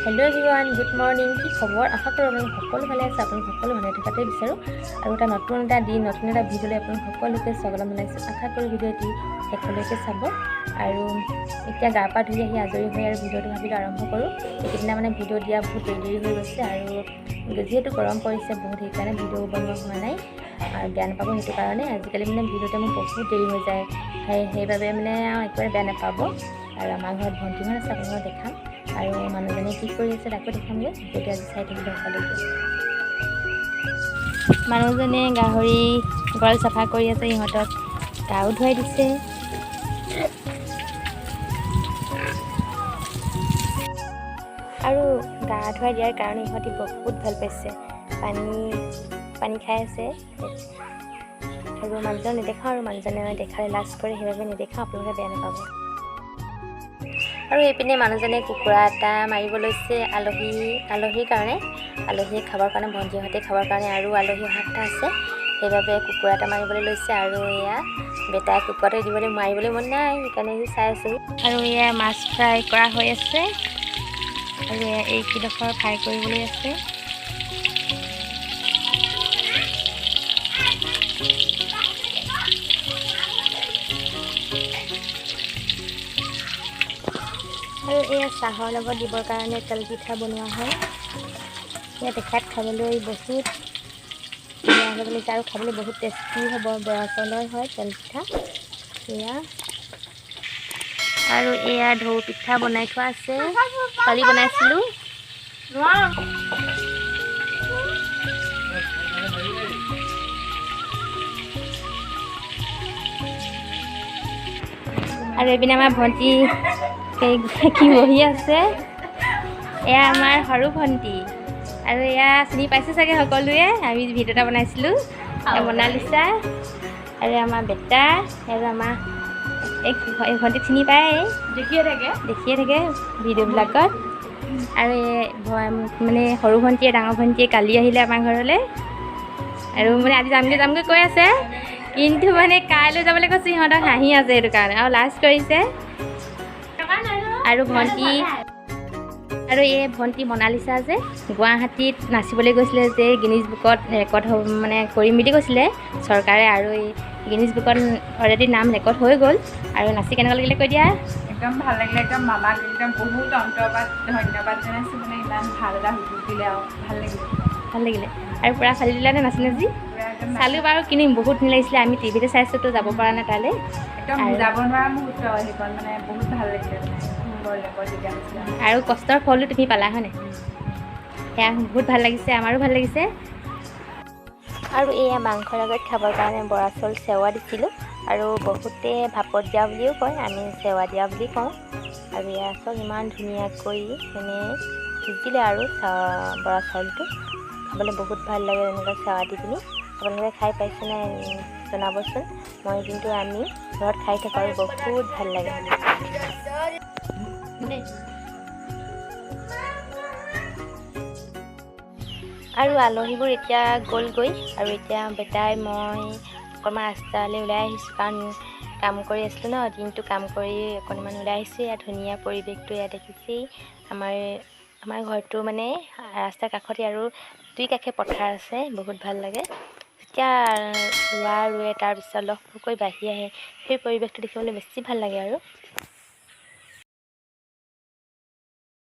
hello everyone good morning কি খবৰ আশা কৰো আপোনালোক সকলো ভালে আছে আপোনালোক সকলো ভালে থকাতে বিচাৰো আৰু এটা নতুন এটা দিন নতুন এটা ভিডিঅ'লৈ আপোনালোক সকলোকে স্বাগতম জনাইছো আশা কৰো ভিডিঅ'টি শেষলৈকে চাব আৰু এতিয়া গা পা ধুই আহি আজৰি হৈ আৰু ভিডিঅ'টো ভাবিলো আৰম্ভ কৰো এইদিনা মানে ভিডিঅ' দিয়া বহুত দেৰি হৈ গৈছে আৰু যেহেতু গৰম পৰিছে বহুত সেইকাৰণে ভিডিঅ' বনোৱা হোৱা নাই আৰু বেয়া নাপাব সেইটো কাৰণে আজিকালি মানে ভিডিঅ'তে মোৰ বহুত দেৰি হৈ যায় সেইবাবে মানে একবাৰে বেয়া নাপাব আৰু আমাৰ ঘৰত ভণ্টিহঁত আছে আপোনালোকক দেখাম আৰু মানুহজনে কি কৰি আছে তাকো দেখামগৈ যদি আজি চাই থাকিব সকলোকে মানুহজনে গাহৰি গঁৰাল চাফা কৰি আছে ইহঁতক গাও ধুৱাই দিছে আৰু গা ধুৱাই দিয়াৰ কাৰণে ইহঁতি বহুত ভাল পাইছে পানী খাই আছে আৰু মানুহজন নেদেখাওঁ আৰু মানুহজনে দেখালে লাজ কৰে সেইবাবে নেদেখাওঁ আপোনালোকে বেয়া নাপাব আৰু এইপিনে মানুহজনে কুকুৰা এটা মাৰিব লৈছে আলহীৰ কাৰণে আলহীয়ে খাবৰ কাৰণে ভণ্টিহঁতে খাবৰ কাৰণে আৰু আলহী অহা আছে সেইবাবে কুকুৰা এটা মাৰিবলৈ লৈছে আৰু এয়া বেটাই কুকুৰাটো দিবলৈ মাৰিবলৈ মন নাই সেইকাৰণে চাই আছে আৰু এয়া মাছ ফ্ৰাই কৰা হৈ আছে আৰু এই কিডোখৰ ফ্ৰাই কৰিবলৈ আছে আৰু এয়া চাহৰ লগত দিবৰ কাৰণে তেল পিঠা বনোৱা হয় ইয়াত দেখাত খাবলৈ বহুত ধুনীয়া হ'ব লাগিছে আৰু খাবলৈ বহুত টেষ্টি হ'ব বৰা চাউলৰ হয় তেল পিঠা এয়া আৰু এয়া ঢৌ পিঠা বনাই থোৱা আছে কালি বনাইছিলোঁ আৰু এইপিনে আমাৰ ভণ্টি কি বহি আছে এয়া আমাৰ সৰু ভণ্টি আৰু এয়া চিনি পাইছে চাগে সকলোৱে আমি ভিডিঅ' এটা বনাইছিলোঁ মনালিছা আৰু আমাৰ বেটা আৰু আমাৰ এই ভণ্টি চিনি পায় দেখিয়ে থাকে ভিডিঅ'বিলাকত আৰু মানে সৰু ভণ্টিয়ে ডাঙৰ ভণ্টিয়ে কালি আহিলে আমাৰ ঘৰলৈ আৰু মানে আজি যামগৈ কৈ আছে কিন্তু মানে কাইলৈ যাবলৈ কৈছে সিহঁতক হাঁহি আছে সেইটো কাৰণে আৰু লাজ কৰিছে আৰু এই ভণ্টি মনালিছা যে গুৱাহাটীত নাচিবলৈ গৈছিলে যে গিনিজ বুকত ৰেকৰ্ড মানে কৰিম বুলি কৈছিলে চৰকাৰে আৰু এই গিনিজ বুকত অলৰেডি নাম ৰেকৰ্ড হৈ গ'ল আৰু নাচি কেনেকুৱা লাগিলে কৈ দিয়া একদম ভাল লাগিলে একদম মামাক একদম বহুত অন্তৰপাত ধন্যবাদ জনাইছোঁ মানে ইমান ভাল এটা সুযোগ দিলে আৰু ভাল লাগিলে আৰু পূৰা চালি দিলা নে নাচি চালোঁ বাৰু কিনি বহুত ধুনীয়া লাগিছিলে আমি টিভিতে চাইছোঁ তো যাব পৰা নাই তালৈ একদম যাব নোৱাৰা মুহূৰ্ত সেইখন মানে বহুত ভাল লাগিলে আৰু কষ্টৰ ফলো তুমি পালা হয়নে সেয়া বহুত ভাল লাগিছে আমাৰো ভাল লাগিছে আৰু এয়া মাংসৰ লগত খাবৰ কাৰণে বৰা চাউল চেৱা দিছিলোঁ আৰু বহুতে ভাপত দিয়া বুলিও কয় আমি চেৱা দিয়া বুলি কওঁ আৰু এয়া চব ইমান ধুনীয়াকৈ মানে সিজিলে আৰু বৰা চাউলটো খাবলৈ বহুত ভাল লাগে এনেকুৱা চেৱা দি পিনি আপোনালোকে খাই পাইছেনে জনাবচোন মই কিন্তু আমি ঘৰত খাই থাকোঁ আৰু বহুত ভাল লাগে আৰু আলহীবোৰ এতিয়া গ'লগৈ আৰু এতিয়া বেটাই মই অকণমান ৰাস্তালৈ ওলাই আহিছোঁ কাৰণ কাম কৰি আছিলোঁ ন দিনটো কাম কৰি অকণমান ওলাই আহিছোঁ ইয়াত ধুনীয়া পৰিৱেশটো ইয়াত দেখিছেই আমাৰ ঘৰটো মানে ৰাস্তাৰ কাষতে আৰু দুই কাষে পথাৰ আছে বহুত ভাল লাগে যেতিয়া ৰোৱে তাৰপিছত লহপহকৈ বাঢ়ি আহে সেই পৰিৱেশটো দেখিবলৈ বেছি ভাল লাগে আৰু